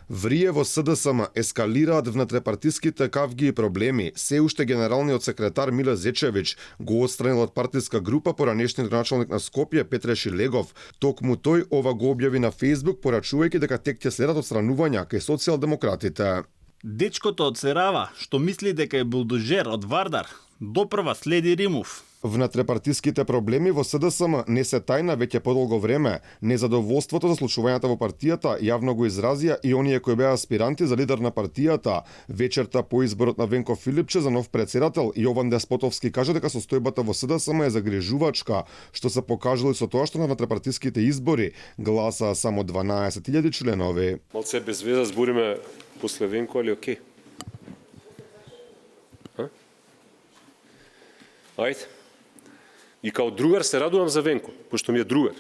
Врие во СДСМ ескалираат внетрепартиските кавги и проблеми. Се уште генералниот секретар Миле Зечевич го отстранил од партиска група поранешниот началник на Скопје Петре Шилегов. Токму тој ова го објави на Facebook, порачувајќи дека тек ќе следат отстранувања кај социјалдемократите. Дечкото од Серава, што мисли дека е булдожер од Вардар, допрва следи Римов. Внетрепартиските проблеми во СДСМ не се тајна веќе подолго време. Незадоволството за случувањата во партијата јавно го изразија и оние кои беа аспиранти за лидер на партијата. Вечерта по изборот на Венко Филипче за нов председател, Јован Деспотовски кажа дека состојбата во СДСМ е загрижувачка, што се покажало и со тоа што на внетрепартиските избори гласаа само 12.000 членови. Малце без веза збориме после Венко, али окей? Ајде. И као другар се радувам за Венко, пошто ми е другар.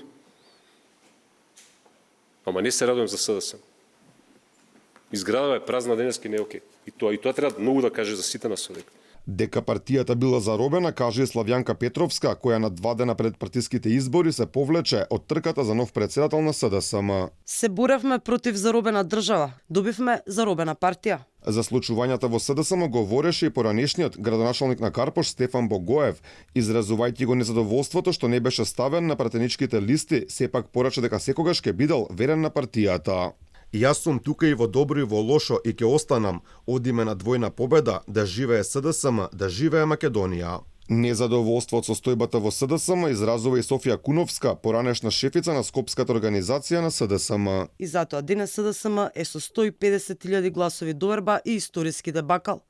Ама не се радувам за СДСМ. Изградава е празна денески, не е окей. И тоа треба многу да каже за сите нас одека. Дека партијата била заробена, каже Славјанка Петровска, која на 2 дена пред партиските избори се повлече од трката за нов председател на СДСМ. Се боревме против заробена држава, добивме заробена партија. За случувањата во СДСМ говореше и поранешниот градоначалник на Карпош Стефан Богоев, изразувајќи го незадоволството што не беше ставен на пратеничките листи, сепак порача дека секогаш ќе бидел верен на партијата. Јас сум тука и во добро и во лошо и ќе останам. Одиме на двојна победа, да живее СДСМ, да живее Македонија. Незадоволство од состојбата во СДСМ изразува и Софија Куновска, поранешна шефица на Скопската организација на СДСМ. И затоа денес СДСМ е со 150.000 гласови доверба и историски дебакал.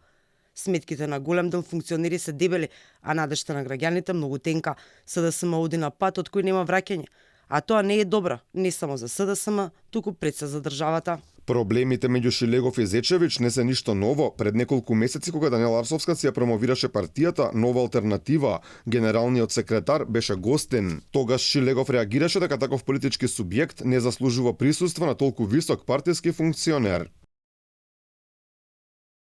Сметките на голем дел функционери се дебели, а надежта на граѓаните многу тенка. СДСМ оди на пат од кој нема враќање. А тоа не е добро, не само за СДСМ, туку пред се за државата. Проблемите меѓу Шилегов и Зечевич не се ништо ново. Пред неколку месеци кога Даниела Арсовска си ја промовираше партијата Нова алтернатива, генералниот секретар беше гостен. Тогаш Шилегов реагираше дека таков политички субјект не заслужува присуство на толку висок партиски функционер.